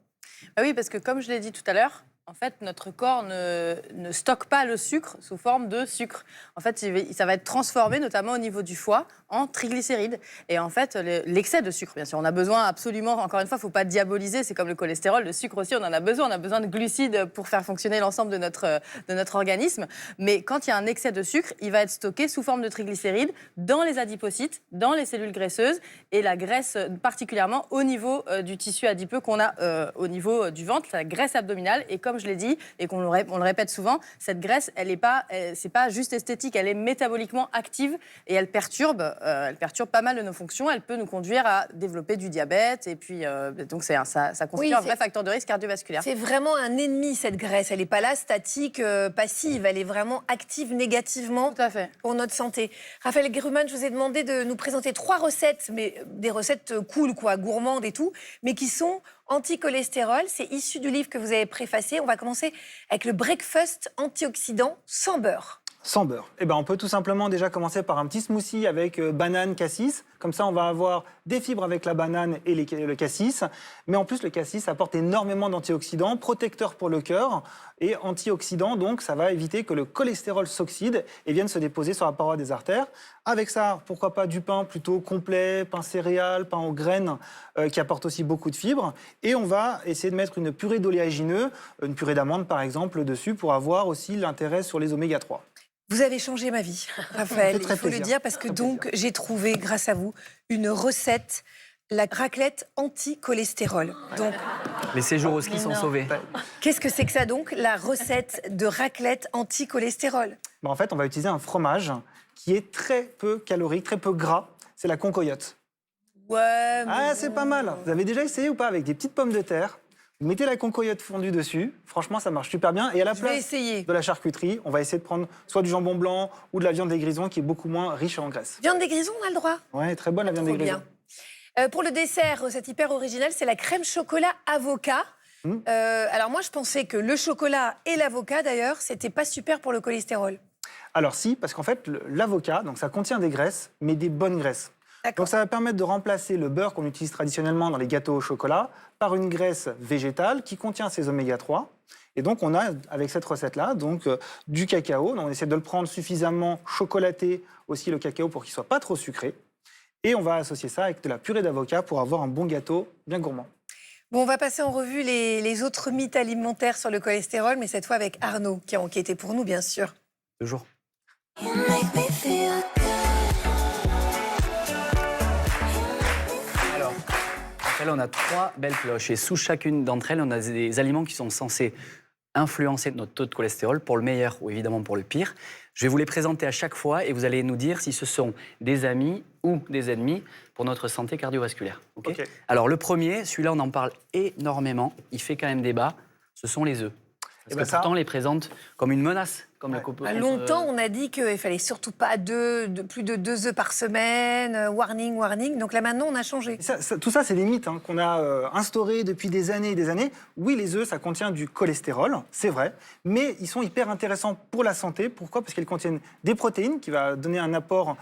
Ah oui, parce que comme je l'ai dit tout à l'heure, en fait, notre corps ne stocke pas le sucre sous forme de sucre. En fait, ça va être transformé, notamment au niveau du foie, en triglycérides. Et en fait, l'excès de sucre, bien sûr, on a besoin absolument, encore une fois, il ne faut pas diaboliser, c'est comme le cholestérol, le sucre aussi, on en a besoin. On a besoin de glucides pour faire fonctionner l'ensemble de notre organisme. Mais quand il y a un excès de sucre, il va être stocké sous forme de triglycérides dans les adipocytes, dans les cellules graisseuses, et la graisse particulièrement au niveau du tissu adipeux qu'on a au niveau du ventre, la graisse abdominale. Et comme je l'ai dit, et on le répète souvent, cette graisse, c'est pas juste esthétique, elle est métaboliquement active et elle perturbe pas mal de nos fonctions. Elle peut nous conduire à développer du diabète et puis donc ça constitue un vrai facteur de risque cardiovasculaire. C'est vraiment un ennemi, cette graisse. Elle n'est pas là statique, passive. Elle est vraiment active négativement pour notre santé. Raphaël Gruman, je vous ai demandé de nous présenter 3 recettes, mais des recettes cool, gourmandes et tout, mais qui sont anti-cholestérol. C'est issu du livre que vous avez préfacé. On va commencer avec le breakfast antioxydant sans beurre. Sans beurre. On peut tout simplement déjà commencer par un petit smoothie avec banane, cassis. Comme ça, on va avoir des fibres avec la banane et le cassis. Mais en plus, le cassis apporte énormément d'antioxydants, protecteurs pour le cœur et antioxydants. Donc, ça va éviter que le cholestérol s'oxyde et vienne se déposer sur la paroi des artères. Avec ça, pourquoi pas du pain plutôt complet, pain céréales, pain aux graines, qui apporte aussi beaucoup de fibres. Et on va essayer de mettre une purée d'oléagineux, une purée d'amande par exemple, dessus pour avoir aussi l'intérêt sur les oméga 3. Vous avez changé ma vie, Raphaël, il faut le dire, parce que j'ai trouvé, grâce à vous, une recette, la raclette anti-cholestérol. Donc, Les séjours au ski sont sauvés. qu'est-ce que c'est que ça donc, la recette de raclette anti-cholestérol? En fait, on va utiliser un fromage qui est très peu calorique, très peu gras. C'est la concoyote. Ouais. C'est pas mal. Vous avez déjà essayé ou pas avec des petites pommes de terre? Vous mettez la concoyote fondue dessus. Franchement, ça marche super bien. Et à la place de la charcuterie, on va essayer de prendre soit du jambon blanc ou de la viande des grisons qui est beaucoup moins riche en graisse. Viande des grisons, on a le droit? Ouais, très bonne la viande des grisons. Pour le dessert, recette hyper originale, c'est la crème chocolat avocat. Alors moi, je pensais que le chocolat et l'avocat, d'ailleurs, c'était pas super pour le cholestérol. Alors si, parce qu'en fait, l'avocat, donc ça contient des graisses, mais des bonnes graisses. Donc ça va permettre de remplacer le beurre qu'on utilise traditionnellement dans les gâteaux au chocolat par une graisse végétale qui contient ces oméga 3. Et donc on a, avec cette recette-là, du cacao. Donc on essaie de le prendre suffisamment chocolaté, aussi le cacao, pour qu'il ne soit pas trop sucré. Et on va associer ça avec de la purée d'avocat pour avoir un bon gâteau bien gourmand. Bon, on va passer en revue les autres mythes alimentaires sur le cholestérol, mais cette fois avec Arnaud, qui a enquêté pour nous, bien sûr. Toujours. elles, on a 3 belles cloches. Et sous chacune d'entre elles, on a des aliments qui sont censés influencer notre taux de cholestérol pour le meilleur ou évidemment pour le pire. Je vais vous les présenter à chaque fois et vous allez nous dire si ce sont des amis ou des ennemis pour notre santé cardiovasculaire. Okay. Alors le premier, celui-là on en parle énormément, il fait quand même débat, ce sont les œufs. Parce que pourtant on les présente comme une menace. Comme Longtemps, on a dit qu'il fallait surtout pas plus de 2 œufs par semaine, warning, warning. Donc là, maintenant, on a changé. Tout ça, c'est des mythes qu'on a instaurés depuis des années et des années. Oui, les œufs, ça contient du cholestérol, c'est vrai, mais ils sont hyper intéressants pour la santé. Pourquoi ? Parce qu'ils contiennent des protéines qui va donner un apport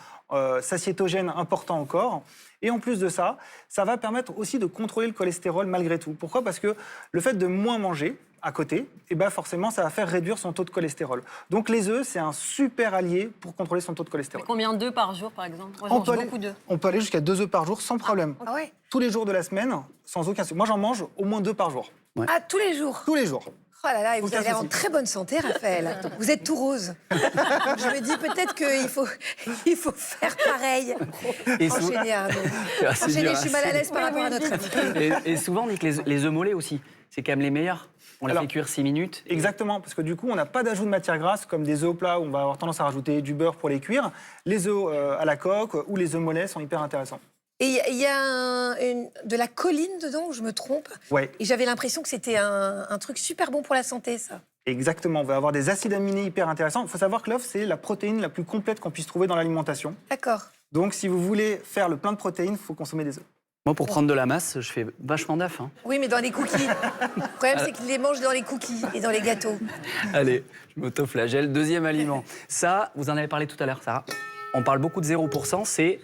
satiétogène important au corps. Et en plus de ça, ça va permettre aussi de contrôler le cholestérol malgré tout. Pourquoi ? Parce que le fait de moins manger à côté, et ben forcément, ça va faire réduire son taux de cholestérol. Donc les œufs, c'est un super allié pour contrôler son taux de cholestérol. Mais combien d'œufs par jour, par exemple ? Moi, je mange beaucoup d'œufs. On peut aller jusqu'à 2 œufs par jour sans problème. Ah ouais ? Tous les jours de la semaine, sans aucun souci. Moi, j'en mange au moins 2 par jour. Ouais. Ah, tous les jours ? Tous les jours. Oh là là, et vous avez l'air en très bonne santé, Raphaël. Vous êtes tout rose. Je me dis peut-être qu'il faut faire pareil. Enchaînez, Arnaud. Enchaînez, je suis mal à l'aise par rapport à notre invité. Et souvent, on dit que les œufs mollets aussi, c'est quand même les meilleurs. On les fait cuire 6 minutes. Exactement, parce que du coup, on n'a pas d'ajout de matière grasse, comme des œufs au plat où on va avoir tendance à rajouter du beurre pour les cuire. Les œufs à la coque ou les œufs mollets sont hyper intéressants. Et il y a de la choline dedans, ou je me trompe ? Ouais. Et j'avais l'impression que c'était un truc super bon pour la santé, ça. Exactement, on va avoir des acides aminés hyper intéressants. Il faut savoir que l'œuf, c'est la protéine la plus complète qu'on puisse trouver dans l'alimentation. D'accord. Donc, si vous voulez faire le plein de protéines, il faut consommer des œufs. Moi, pour prendre de la masse, je fais vachement d'œufs. Oui, mais dans les cookies. Le problème, c'est qu'ils les mangent dans les cookies et dans les gâteaux. Allez, je m'autoflagelle. Deuxième aliment. Ça, vous en avez parlé tout à l'heure, Sarah. On parle beaucoup de 0%, c'est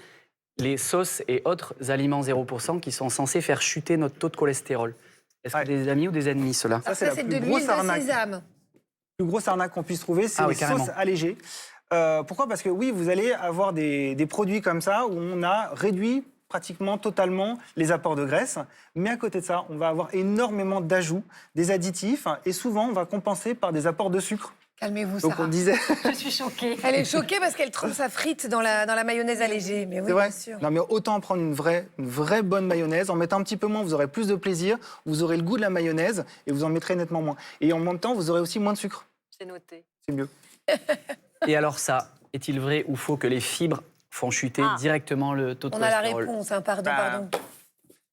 les sauces et autres aliments 0% qui sont censés faire chuter notre taux de cholestérol. Est-ce que des amis ou des ennemis, cela ? Ça, c'est de l'huile de sésame. La plus grosse arnaque qu'on puisse trouver, c'est les sauces allégées. Pourquoi ? Parce que oui, vous allez avoir des produits comme ça où on a réduit pratiquement totalement les apports de graisse. Mais à côté de ça, on va avoir énormément d'ajouts, des additifs, et souvent, on va compenser par des apports de sucre. Calmez-vous, donc Sarah. on disait... Je suis choquée. Elle est choquée parce qu'elle trempe sa frite dans la mayonnaise allégée. Mais oui, c'est vrai. bien sûr. Non, mais autant en prendre une vraie bonne mayonnaise. En mettant un petit peu moins, vous aurez plus de plaisir. Vous aurez le goût de la mayonnaise et vous en mettrez nettement moins. Et en même temps, vous aurez aussi moins de sucre. C'est noté. C'est mieux. Et alors ça, est-il vrai ou faux que les fibres font chuter directement le taux de cholestérol ? On a la réponse, hein, pardon.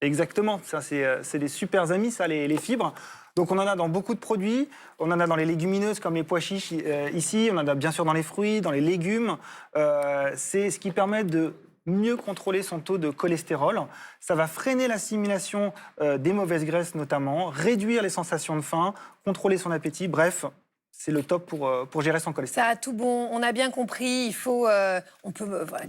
Exactement, ça c'est des super amis, ça, les fibres. Donc on en a dans beaucoup de produits, on en a dans les légumineuses comme les pois chiches ici, on en a bien sûr dans les fruits, dans les légumes. C'est ce qui permet de mieux contrôler son taux de cholestérol. Ça va freiner l'assimilation des mauvaises graisses notamment, réduire les sensations de faim, contrôler son appétit, bref... C'est le top pour gérer son cholestérol. Ça a tout bon, on a bien compris, il faut... voilà,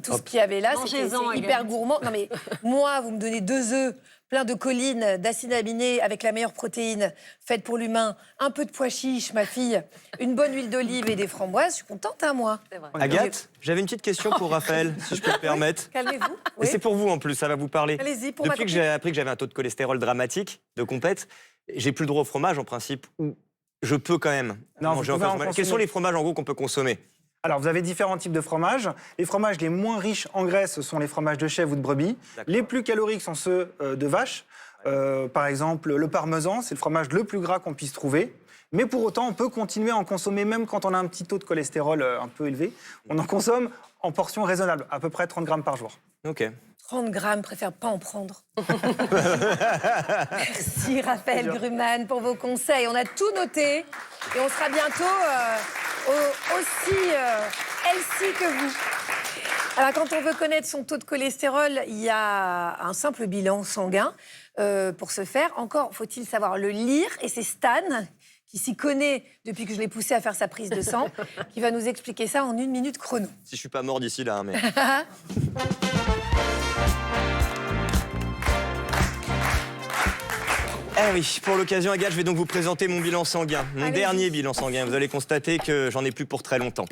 tout ce qu'il y avait là, c'est hyper gourmand. Non mais moi, vous me donnez 2 œufs plein de choline, d'acides aminés, avec la meilleure protéine faite pour l'humain, un peu de pois chiches, ma fille, une bonne huile d'olive et des framboises, je suis contente, hein, moi. Agathe, j'avais une petite question pour Raphaël, si je peux me permettre. Calmez-vous. Et c'est pour vous en plus, ça va vous parler. Allez-y, pour Depuis que j'ai appris que j'avais un taux de cholestérol dramatique, de compète, j'ai plus le droit au fromage en principe, ou je peux quand même manger un fromage. Quels sont les fromages en gros qu'on peut consommer ? Alors, vous avez différents types de fromages. Les fromages les moins riches en graisse sont les fromages de chèvre ou de brebis. Les plus caloriques sont ceux de vache. Par exemple, le parmesan, c'est le fromage le plus gras qu'on puisse trouver. Mais pour autant, on peut continuer à en consommer même quand on a un petit taux de cholestérol un peu élevé. On en consomme en portions raisonnables, à peu près 30 grammes par jour. Ok. 30 grammes, préfère pas en prendre. Merci Raphaël Gruman pour vos conseils. On a tout noté et on sera bientôt aussi healthy que vous. Alors quand on veut connaître son taux de cholestérol, il y a un simple bilan sanguin pour ce faire. Encore faut-il savoir le lire et c'est Stan qui s'y connaît depuis que je l'ai poussé à faire sa prise de sang, qui va nous expliquer ça en 1 minute chrono. Si je suis pas mort d'ici là, mais... Ah oui, pour l'occasion, Agathe, je vais donc vous présenter mon bilan sanguin. Mon dernier bilan sanguin. Vous allez constater que j'en ai plus pour très longtemps.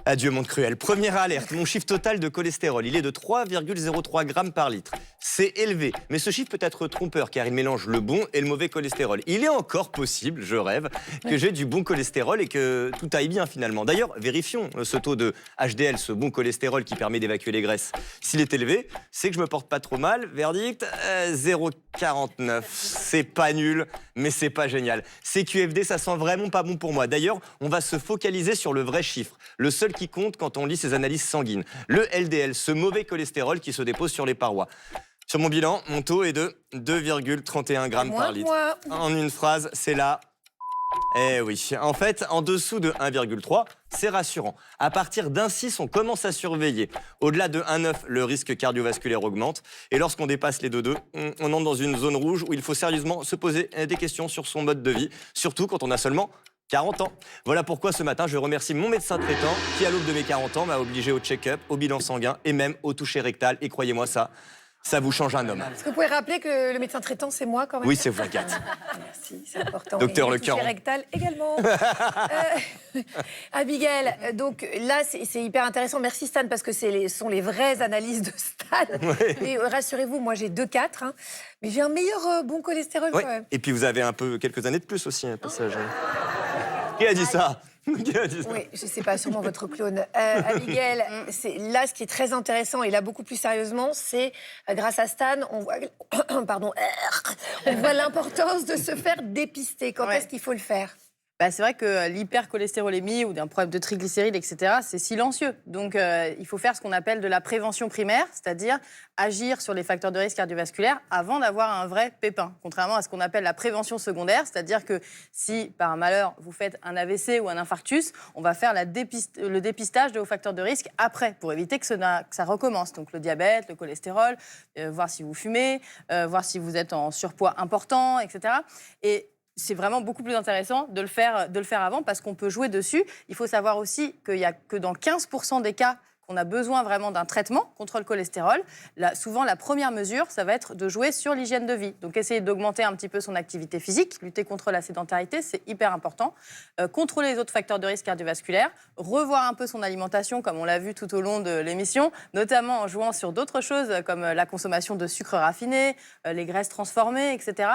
Adieu monde cruel. Première alerte, mon chiffre total de cholestérol, il est de 3,03 grammes par litre. C'est élevé, mais ce chiffre peut être trompeur car il mélange le bon et le mauvais cholestérol. Il est encore possible, je rêve, que j'ai du bon cholestérol et que tout aille bien finalement. D'ailleurs, vérifions ce taux de HDL, ce bon cholestérol qui permet d'évacuer les graisses. S'il est élevé, c'est que je me porte pas trop mal. Verdict, 0,49. C'est pas nul, mais c'est pas génial. CQFD, ça sent vraiment pas bon pour moi. D'ailleurs, on va se focaliser sur le vrai chiffre, le seul qui compte quand on lit ces analyses sanguines. Le LDL, ce mauvais cholestérol qui se dépose sur les parois. Sur mon bilan, mon taux est de 2,31 grammes par litre. En une phrase, c'est là. Eh oui, en fait, en dessous de 1,3, c'est rassurant. À partir d'1,6, on commence à surveiller. Au-delà de 1,9, le risque cardiovasculaire augmente. Et lorsqu'on dépasse les 2,2, on entre dans une zone rouge où il faut sérieusement se poser des questions sur son mode de vie, surtout quand on a seulement 40 ans. Voilà pourquoi ce matin, je remercie mon médecin traitant qui, à l'aube de mes 40 ans, m'a obligé au check-up, au bilan sanguin et même au toucher rectal. Et croyez-moi, ça vous change un homme. Est-ce que vous pouvez rappeler que le médecin traitant, c'est moi quand même? Oui, c'est vous, Agathe. Merci, c'est important. Docteur Et Lecaron. toucher rectal également. Abigail, donc là, c'est hyper intéressant. Merci Stan, parce que ce sont les vraies analyses de Stan. Ouais. Et rassurez-vous, moi j'ai 2,4, hein, mais j'ai un meilleur bon cholestérol Ouais. quand même. Et puis vous avez quelques années de plus aussi, un passage. Qui a dit ça? Qui a dit ça? Oui, je ne sais pas, sûrement votre clone. Abigail, là, ce qui est très intéressant, et là, beaucoup plus sérieusement, c'est, grâce à Stan, on voit, on voit l'importance de se faire dépister. Quand est-ce qu'il faut le faire? C'est vrai que l'hypercholestérolémie ou d'un problème de triglycérides, etc., c'est silencieux. Donc, il faut faire ce qu'on appelle de la prévention primaire, c'est-à-dire agir sur les facteurs de risque cardiovasculaire avant d'avoir un vrai pépin. Contrairement à ce qu'on appelle la prévention secondaire, c'est-à-dire que si, par malheur, vous faites un AVC ou un infarctus, on va faire le dépistage de vos facteurs de risque après, pour éviter que ça recommence. Donc, le diabète, le cholestérol, voir si vous fumez, voir si vous êtes en surpoids important, etc. Et c'est vraiment beaucoup plus intéressant de le faire avant parce qu'on peut jouer dessus. Il faut savoir aussi qu'il n'y a que dans 15% des cas qu'on a besoin vraiment d'un traitement contre le cholestérol. Souvent, la première mesure, ça va être de jouer sur l'hygiène de vie. Donc, essayer d'augmenter un petit peu son activité physique, lutter contre la sédentarité, c'est hyper important. Contrôler les autres facteurs de risque cardiovasculaire, revoir un peu son alimentation, comme on l'a vu tout au long de l'émission, notamment en jouant sur d'autres choses comme la consommation de sucre raffiné, les graisses transformées, etc.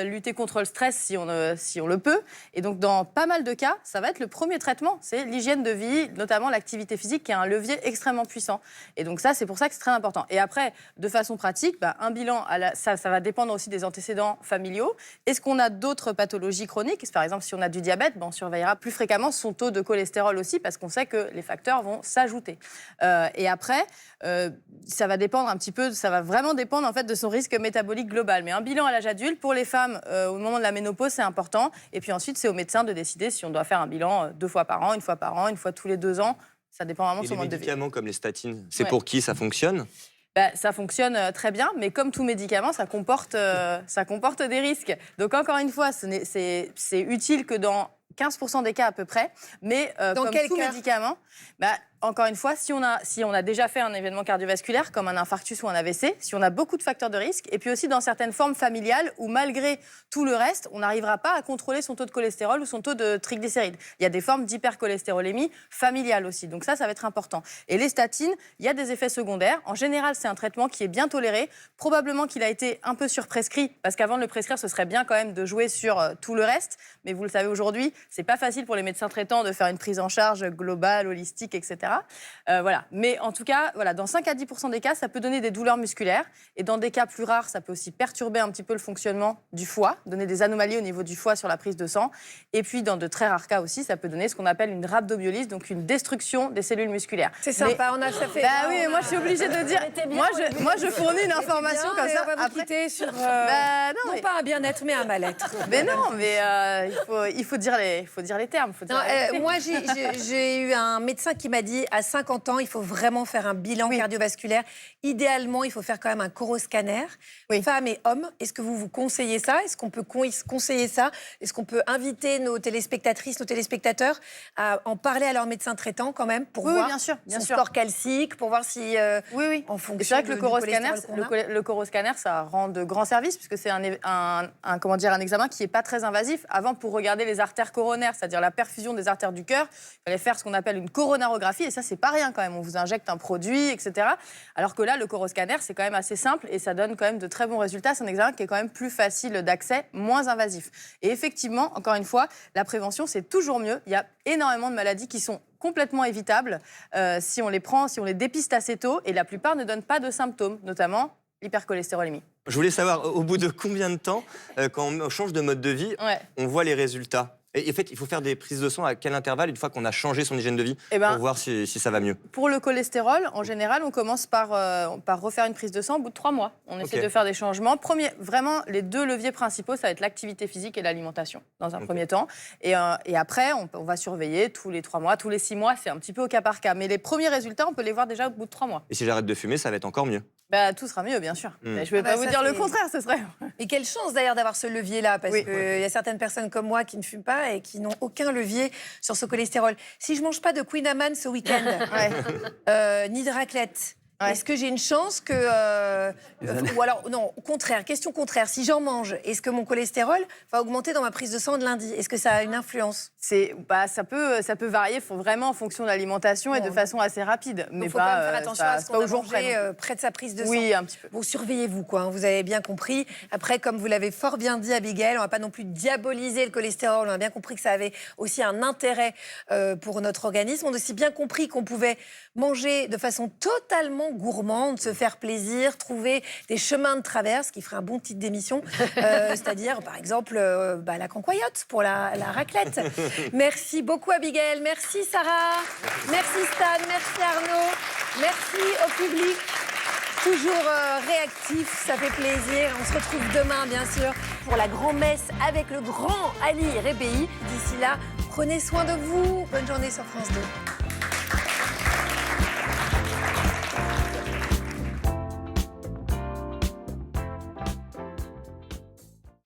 Lutter contre le stress si on le peut. Et donc, dans pas mal de cas, ça va être le premier traitement, c'est l'hygiène de vie, notamment l'activité physique, qui est un levier extrêmement puissant. Et donc ça, c'est pour ça que c'est très important. Et après, de façon pratique, un bilan, ça va dépendre aussi des antécédents familiaux. Est-ce qu'on a d'autres pathologies chroniques? Par exemple, si on a du diabète, on surveillera plus fréquemment son taux de cholestérol aussi, parce qu'on sait que les facteurs vont s'ajouter. Et après, ça va dépendre un petit peu, ça va vraiment dépendre en fait de son risque métabolique global. Mais un bilan à l'âge adulte, pour les femmes, au moment de la ménopause, c'est important. Et puis ensuite, c'est au médecin de décider si on doit faire un bilan 2 fois par an, 1 fois par an, 1 fois tous les 2 ans. Ça dépend vraiment de son mode de vie. Les médicaments comme les statines, c'est pour qui ça fonctionne? Ça fonctionne très bien, mais comme tout médicament, ça comporte des risques. Donc encore une fois, c'est utile que dans 15% des cas à peu près, mais comme tout médicament, encore une fois, si on a déjà fait un événement cardiovasculaire comme un infarctus ou un AVC, si on a beaucoup de facteurs de risque, et puis aussi dans certaines formes familiales où malgré tout le reste, on n'arrivera pas à contrôler son taux de cholestérol ou son taux de triglycérides. Il y a des formes d'hypercholestérolémie familiale aussi, donc ça va être important. Et les statines, il y a des effets secondaires. En général, c'est un traitement qui est bien toléré. Probablement qu'il a été un peu surprescrit, parce qu'avant de le prescrire, ce serait bien quand même de jouer sur tout le reste. Mais vous le savez aujourd'hui, c'est pas facile pour les médecins traitants de faire une prise en charge globale, holistique, etc. Voilà. Mais en tout cas, dans 5 à 10% des cas, ça peut donner des douleurs musculaires. Et dans des cas plus rares, ça peut aussi perturber un petit peu le fonctionnement du foie, donner des anomalies au niveau du foie sur la prise de sang. Et puis, dans de très rares cas aussi, ça peut donner ce qu'on appelle une rhabdomyolyse, donc une destruction des cellules musculaires. C'est sympa, ça fait... oui, mais moi, je suis obligée de dire... Moi, je fournis une information comme ça. On va vous quitter sur... non, pas un bien-être, mais un mal-être. Mais non, mais il faut dire les termes. Moi, j'ai eu un médecin qui m'a dit dit, à 50 ans, il faut vraiment faire un bilan cardiovasculaire. Idéalement, il faut faire quand même un coroscanner. Femmes et hommes, est-ce que vous conseillez ça? Est-ce qu'on peut conseiller ça? Est-ce qu'on peut inviter nos téléspectatrices, nos téléspectateurs à en parler à leur médecin traitant quand même pour voir bien sûr, son score calcique, pour voir si en fonction c'est vrai que du le coroscanner, ça rend de grands services puisque c'est un examen qui n'est pas très invasif. Avant, pour regarder les artères coronaires, c'est-à-dire la perfusion des artères du cœur, il fallait faire ce qu'on appelle une coronarographie et ça, c'est pas rien quand même. On vous injecte un produit, etc. Alors que là, le coroscanner, c'est quand même assez simple et ça donne quand même de très bons résultats. C'est un examen qui est quand même plus facile d'accès, moins invasif. Et effectivement, encore une fois, la prévention, c'est toujours mieux. Il y a énormément de maladies qui sont complètement évitables si on les prend, si on les dépiste assez tôt et la plupart ne donnent pas de symptômes, notamment l'hypercholestérolémie. Je voulais savoir, au bout de combien de temps, quand on change de mode de vie, on voit les résultats? Et en fait, il faut faire des prises de sang à quel intervalle, une fois qu'on a changé son hygiène de vie, pour voir si ça va mieux? Pour le cholestérol, en général, on commence par refaire une prise de sang au bout de 3 mois. On essaie de faire des changements. Vraiment, les 2 leviers principaux, ça va être l'activité physique et l'alimentation, dans un premier temps. Et après, on va surveiller tous les 3 mois, tous les 6 mois, c'est un petit peu au cas par cas. Mais les premiers résultats, on peut les voir déjà au bout de 3 mois. Et si j'arrête de fumer, ça va être encore mieux? Tout sera mieux, bien sûr. Mais je ne vais pas vous dire le contraire, ce serait... Et quelle chance d'ailleurs d'avoir ce levier-là, parce qu'il y a certaines personnes comme moi qui ne fument pas et qui n'ont aucun levier sur ce cholestérol. Si je ne mange pas de Queen Amman ce week-end, ni de raclette, est-ce que j'ai une chance que... ou alors, non, au contraire, question contraire, si j'en mange, est-ce que mon cholestérol va augmenter dans ma prise de sang de lundi? Est-ce que ça a une influence? Ça peut varier vraiment en fonction de l'alimentation et de façon assez rapide. Mais il faut quand même faire attention à ce qu'on a mangé près de sa prise de sang. Oui, un petit peu. Bon, surveillez-vous, quoi, vous avez bien compris. Après, comme vous l'avez fort bien dit, Abigail, on ne va pas non plus diaboliser le cholestérol. On a bien compris que ça avait aussi un intérêt pour notre organisme. On a aussi bien compris qu'on pouvait manger de façon totalement gourmande, se faire plaisir, trouver des chemins de traverse, qui ferait un bon titre d'émission, c'est-à-dire, par exemple, la cancoyote pour la raclette. Merci beaucoup, Abigail. Merci, Sarah. Merci, Stan. Merci, Arnaud. Merci au public. Toujours réactif, ça fait plaisir. On se retrouve demain, bien sûr, pour la grand-messe avec le grand Ali Rebéi. D'ici là, prenez soin de vous. Bonne journée sur France 2.